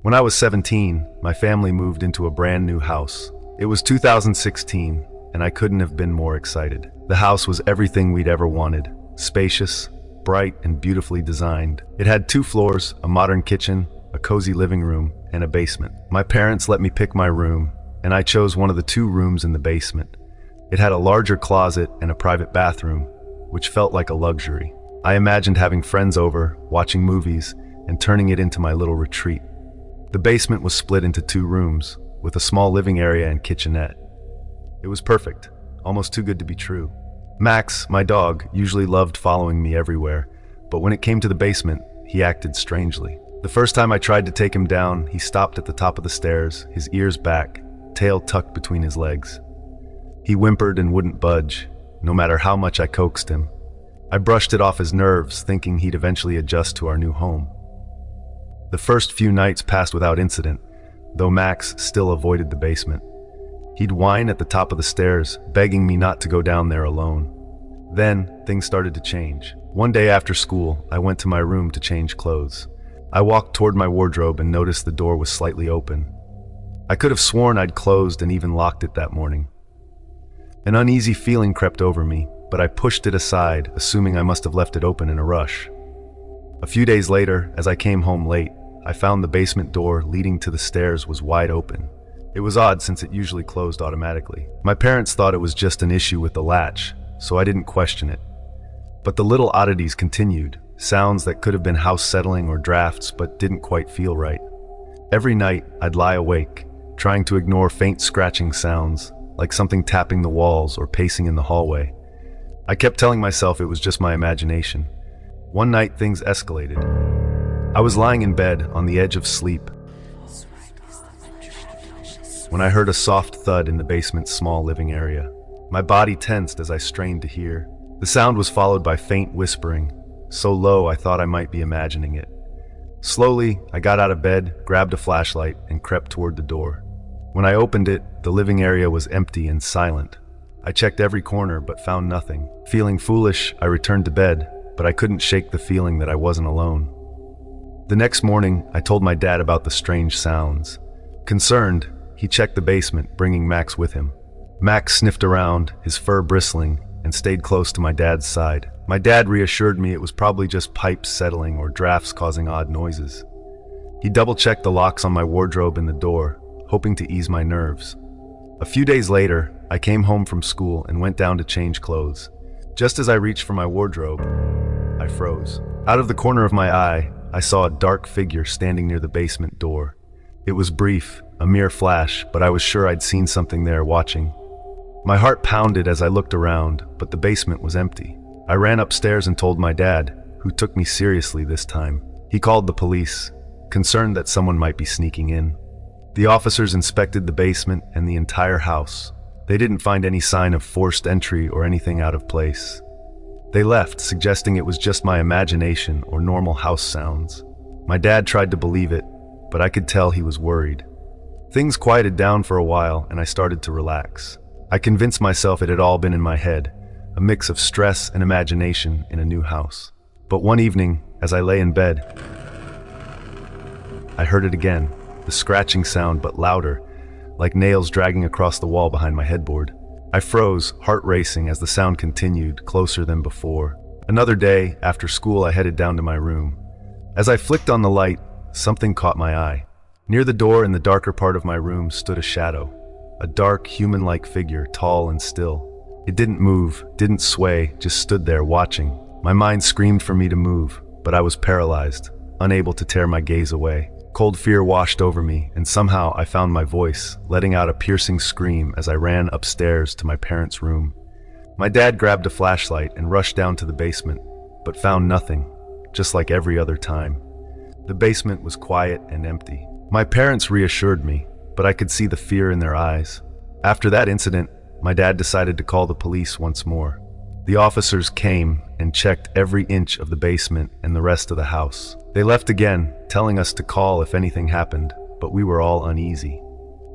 When I was 17, my family moved into a brand new house. It was 2016, and I couldn't have been more excited. The house was everything we'd ever wanted. Spacious, bright, and beautifully designed. It had 2 floors, a modern kitchen, a cozy living room, and a basement. My parents let me pick my room, and I chose one of the 2 rooms in the basement. It had a larger closet and a private bathroom, which felt like a luxury. I imagined having friends over, watching movies, and turning it into my little retreat. The basement was split into 2 rooms, with a small living area and kitchenette. It was perfect, almost too good to be true. Max, my dog, usually loved following me everywhere, but when it came to the basement, he acted strangely. The first time I tried to take him down, he stopped at the top of the stairs, his ears back, tail tucked between his legs. He whimpered and wouldn't budge, no matter how much I coaxed him. I brushed it off his nerves, thinking he'd eventually adjust to our new home. The first few nights passed without incident, though Max still avoided the basement. He'd whine at the top of the stairs, begging me not to go down there alone. Then, things started to change. One day after school, I went to my room to change clothes. I walked toward my wardrobe and noticed the door was slightly open. I could have sworn I'd closed and even locked it that morning. An uneasy feeling crept over me, but I pushed it aside, assuming I must have left it open in a rush. A few days later, as I came home late, I found the basement door leading to the stairs was wide open. It was odd since it usually closed automatically. My parents thought it was just an issue with the latch, so I didn't question it. But the little oddities continued, sounds that could have been house settling or drafts but didn't quite feel right. Every night, I'd lie awake, trying to ignore faint scratching sounds, like something tapping the walls or pacing in the hallway. I kept telling myself it was just my imagination. One night, things escalated. I was lying in bed, on the edge of sleep, when I heard a soft thud in the basement's small living area. My body tensed as I strained to hear. The sound was followed by faint whispering, so low I thought I might be imagining it. Slowly, I got out of bed, grabbed a flashlight, and crept toward the door. When I opened it, the living area was empty and silent. I checked every corner but found nothing. Feeling foolish, I returned to bed, but I couldn't shake the feeling that I wasn't alone. The next morning, I told my dad about the strange sounds. Concerned, he checked the basement, bringing Max with him. Max sniffed around, his fur bristling, and stayed close to my dad's side. My dad reassured me it was probably just pipes settling or drafts causing odd noises. He double-checked the locks on my wardrobe and the door, hoping to ease my nerves. A few days later, I came home from school and went down to change clothes. Just as I reached for my wardrobe, I froze. Out of the corner of my eye, I saw a dark figure standing near the basement door. It was brief, a mere flash, but I was sure I'd seen something there watching. My heart pounded as I looked around, but the basement was empty. I ran upstairs and told my dad, who took me seriously this time. He called the police, concerned that someone might be sneaking in. The officers inspected the basement and the entire house. They didn't find any sign of forced entry or anything out of place. They left, suggesting it was just my imagination or normal house sounds. My dad tried to believe it, but I could tell he was worried. Things quieted down for a while and I started to relax. I convinced myself it had all been in my head, a mix of stress and imagination in a new house. But one evening, as I lay in bed, I heard it again, the scratching sound but louder, like nails dragging across the wall behind my headboard. I froze, heart racing as the sound continued, closer than before. Another day, after school, I headed down to my room. As I flicked on the light, something caught my eye. Near the door in the darker part of my room stood a shadow, a dark, human-like figure, tall and still. It didn't move, didn't sway, just stood there watching. My mind screamed for me to move, but I was paralyzed, unable to tear my gaze away. Cold fear washed over me, and somehow I found my voice, letting out a piercing scream as I ran upstairs to my parents' room. My dad grabbed a flashlight and rushed down to the basement, but found nothing, just like every other time. The basement was quiet and empty. My parents reassured me, but I could see the fear in their eyes. After that incident, my dad decided to call the police once more. The officers came and checked every inch of the basement and the rest of the house. They left again, telling us to call if anything happened, but we were all uneasy.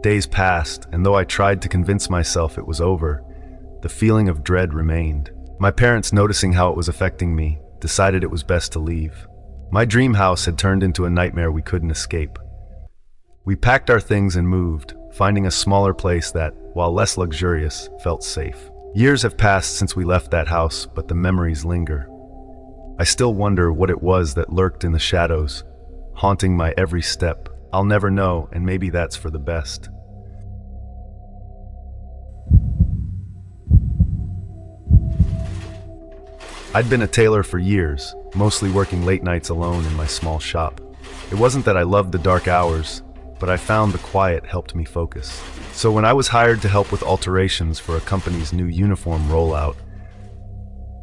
Days passed, and though I tried to convince myself it was over, the feeling of dread remained. My parents, noticing how it was affecting me, decided it was best to leave. My dream house had turned into a nightmare we couldn't escape. We packed our things and moved, finding a smaller place that, while less luxurious, felt safe. Years have passed since we left that house, but the memories linger. I still wonder what it was that lurked in the shadows, haunting my every step. I'll never know, and maybe that's for the best. I'd been a tailor for years, mostly working late nights alone in my small shop. It wasn't that I loved the dark hours, but I found the quiet helped me focus. So when I was hired to help with alterations for a company's new uniform rollout,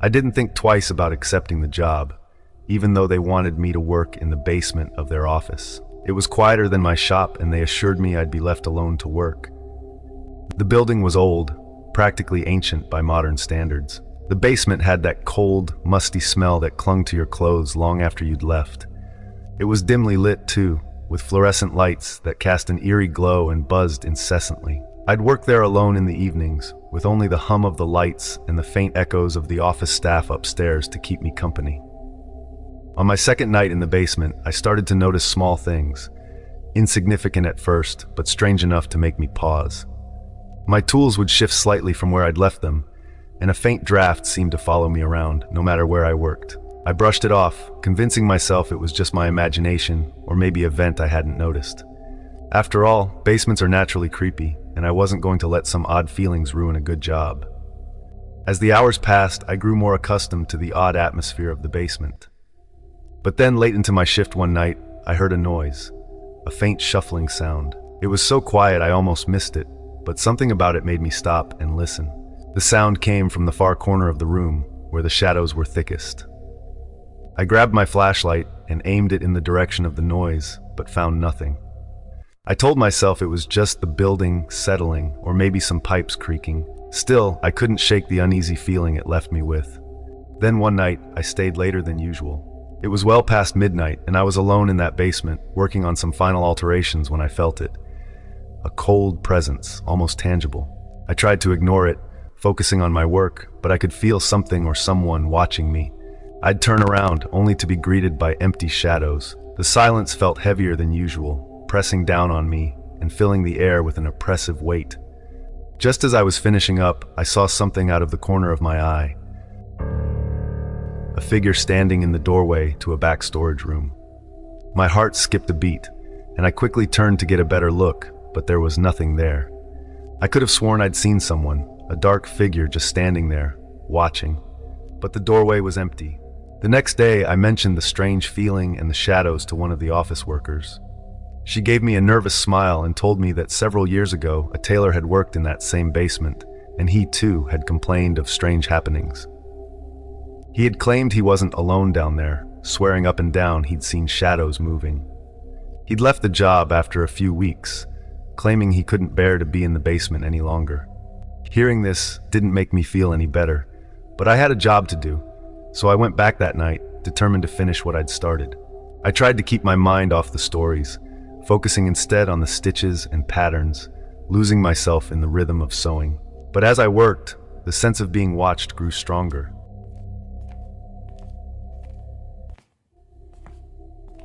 I didn't think twice about accepting the job, even though they wanted me to work in the basement of their office. It was quieter than my shop, and they assured me I'd be left alone to work. The building was old, practically ancient by modern standards. The basement had that cold, musty smell that clung to your clothes long after you'd left. It was dimly lit, too, with fluorescent lights that cast an eerie glow and buzzed incessantly. I'd work there alone in the evenings, with only the hum of the lights and the faint echoes of the office staff upstairs to keep me company. On my second night in the basement, I started to notice small things, insignificant at first, but strange enough to make me pause. My tools would shift slightly from where I'd left them, and a faint draft seemed to follow me around, no matter where I worked. I brushed it off, convincing myself it was just my imagination, or maybe a vent I hadn't noticed. After all, basements are naturally creepy, and I wasn't going to let some odd feelings ruin a good job. As the hours passed, I grew more accustomed to the odd atmosphere of the basement. But then, late into my shift one night, I heard a noise, a faint shuffling sound. It was so quiet I almost missed it, but something about it made me stop and listen. The sound came from the far corner of the room, where the shadows were thickest. I grabbed my flashlight and aimed it in the direction of the noise, but found nothing. I told myself it was just the building settling, or maybe some pipes creaking. Still, I couldn't shake the uneasy feeling it left me with. Then one night, I stayed later than usual. It was well past midnight, and I was alone in that basement, working on some final alterations when I felt it. A cold presence, almost tangible. I tried to ignore it, focusing on my work, but I could feel something or someone watching me. I'd turn around, only to be greeted by empty shadows. The silence felt heavier than usual, pressing down on me and filling the air with an oppressive weight. Just as I was finishing up, I saw something out of the corner of my eye. A figure standing in the doorway to a back storage room. My heart skipped a beat, and I quickly turned to get a better look, but there was nothing there. I could have sworn I'd seen someone, a dark figure just standing there, watching. But the doorway was empty. The next day, I mentioned the strange feeling and the shadows to one of the office workers. She gave me a nervous smile and told me that several years ago, a tailor had worked in that same basement, and he too had complained of strange happenings. He had claimed he wasn't alone down there, swearing up and down he'd seen shadows moving. He'd left the job after a few weeks, claiming he couldn't bear to be in the basement any longer. Hearing this didn't make me feel any better, but I had a job to do, so I went back that night, determined to finish what I'd started. I tried to keep my mind off the stories, focusing instead on the stitches and patterns, losing myself in the rhythm of sewing. But as I worked, the sense of being watched grew stronger.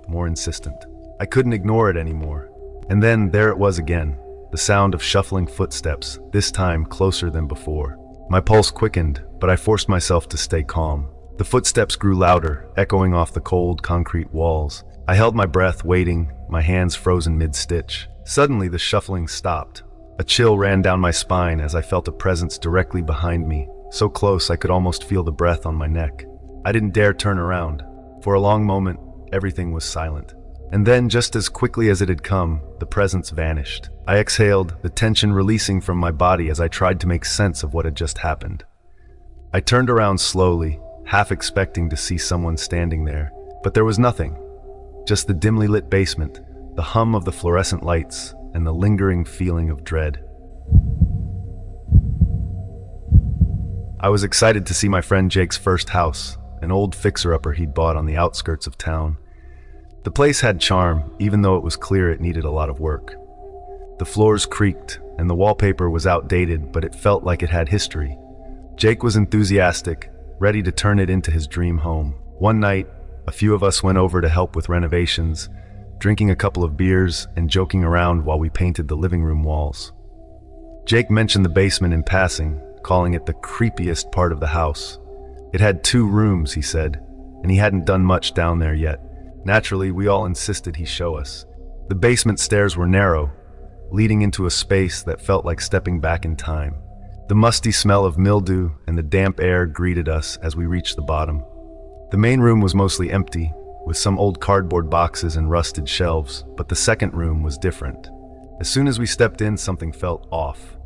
More insistent. I couldn't ignore it anymore. And then there it was again, the sound of shuffling footsteps, this time closer than before. My pulse quickened, but I forced myself to stay calm. The footsteps grew louder, echoing off the cold concrete walls. I held my breath, waiting, my hands frozen mid-stitch. Suddenly, the shuffling stopped. A chill ran down my spine as I felt a presence directly behind me, so close I could almost feel the breath on my neck. I didn't dare turn around. For a long moment, everything was silent. And then, just as quickly as it had come, the presence vanished. I exhaled, the tension releasing from my body as I tried to make sense of what had just happened. I turned around slowly, half expecting to see someone standing there, but there was nothing. Just the dimly lit basement, the hum of the fluorescent lights, and the lingering feeling of dread. I was excited to see my friend Jake's first house, an old fixer-upper he'd bought on the outskirts of town. The place had charm, even though it was clear it needed a lot of work. The floors creaked, and the wallpaper was outdated, but it felt like it had history. Jake was enthusiastic, ready to turn it into his dream home. One night, a few of us went over to help with renovations, drinking a couple of beers and joking around while we painted the living room walls. Jake mentioned the basement in passing, calling it the creepiest part of the house. It had 2 rooms, he said, and he hadn't done much down there yet. Naturally, we all insisted he show us. The basement stairs were narrow, leading into a space that felt like stepping back in time. The musty smell of mildew and the damp air greeted us as we reached the bottom. The main room was mostly empty, with some old cardboard boxes and rusted shelves, but the second room was different. As soon as we stepped in, something felt off.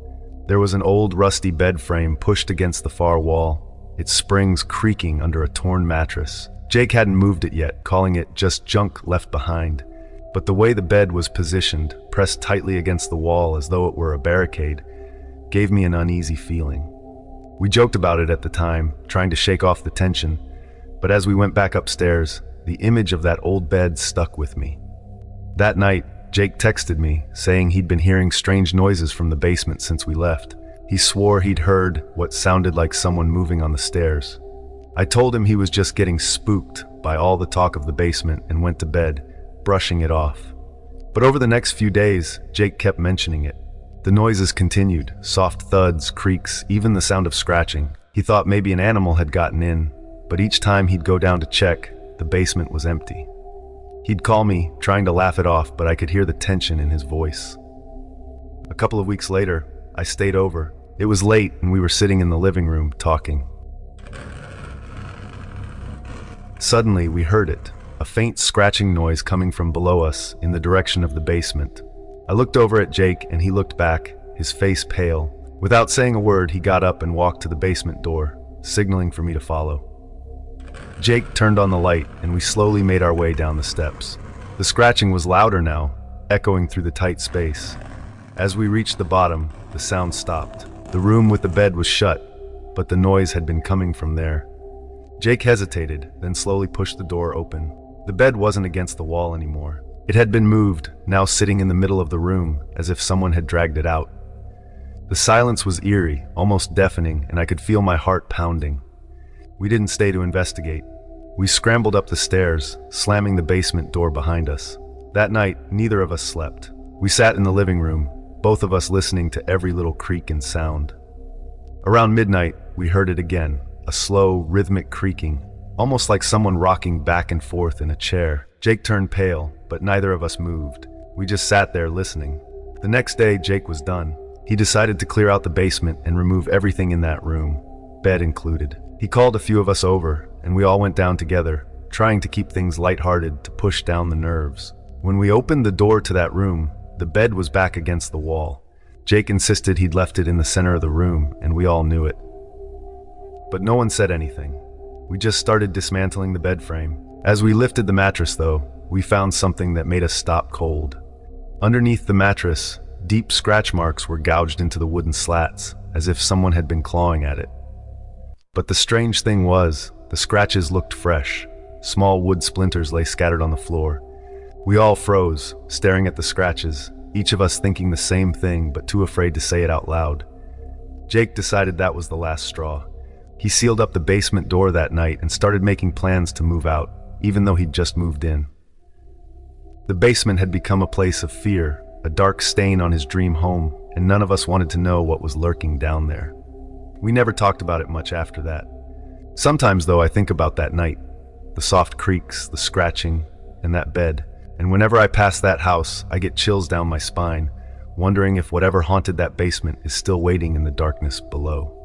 There was an old rusty bed frame pushed against the far wall, its springs creaking under a torn mattress. Jake hadn't moved it yet, calling it just junk left behind. But the way the bed was positioned, pressed tightly against the wall as though it were a barricade, gave me an uneasy feeling. We joked about it at the time, trying to shake off the tension, but as we went back upstairs, the image of that old bed stuck with me. That night, Jake texted me, saying he'd been hearing strange noises from the basement since we left. He swore he'd heard what sounded like someone moving on the stairs. I told him he was just getting spooked by all the talk of the basement and went to bed, brushing it off. But over the next few days, Jake kept mentioning it. The noises continued, soft thuds, creaks, even the sound of scratching. He thought maybe an animal had gotten in, but each time he'd go down to check, the basement was empty. He'd call me, trying to laugh it off, but I could hear the tension in his voice. A couple of weeks later, I stayed over. It was late and we were sitting in the living room talking. Suddenly, we heard it, a faint scratching noise coming from below us in the direction of the basement. I looked over at Jake and he looked back, his face pale. Without saying a word, he got up and walked to the basement door, signaling for me to follow. Jake turned on the light and we slowly made our way down the steps. The scratching was louder now, echoing through the tight space. As we reached the bottom, the sound stopped. The room with the bed was shut, but the noise had been coming from there. Jake hesitated, then slowly pushed the door open. The bed wasn't against the wall anymore. It had been moved, now sitting in the middle of the room, as if someone had dragged it out. The silence was eerie, almost deafening, and I could feel my heart pounding. We didn't stay to investigate. We scrambled up the stairs, slamming the basement door behind us. That night, neither of us slept. We sat in the living room, both of us listening to every little creak and sound. Around midnight, we heard it again, a slow, rhythmic creaking, almost like someone rocking back and forth in a chair. Jake turned pale, but neither of us moved. We just sat there listening. The next day, Jake was done. He decided to clear out the basement and remove everything in that room, bed included. He called a few of us over, and we all went down together, trying to keep things lighthearted to push down the nerves. When we opened the door to that room, the bed was back against the wall. Jake insisted he'd left it in the center of the room, and we all knew it. But no one said anything. We just started dismantling the bed frame. As we lifted the mattress, though, we found something that made us stop cold. Underneath the mattress, deep scratch marks were gouged into the wooden slats, as if someone had been clawing at it. But the strange thing was, the scratches looked fresh. Small wood splinters lay scattered on the floor. We all froze, staring at the scratches, each of us thinking the same thing but too afraid to say it out loud. Jake decided that was the last straw. He sealed up the basement door that night and started making plans to move out, even though he'd just moved in. The basement had become a place of fear, a dark stain on his dream home, and none of us wanted to know what was lurking down there. We never talked about it much after that. Sometimes, though, I think about that night, the soft creaks, the scratching, and that bed. And whenever I pass that house, I get chills down my spine, wondering if whatever haunted that basement is still waiting in the darkness below.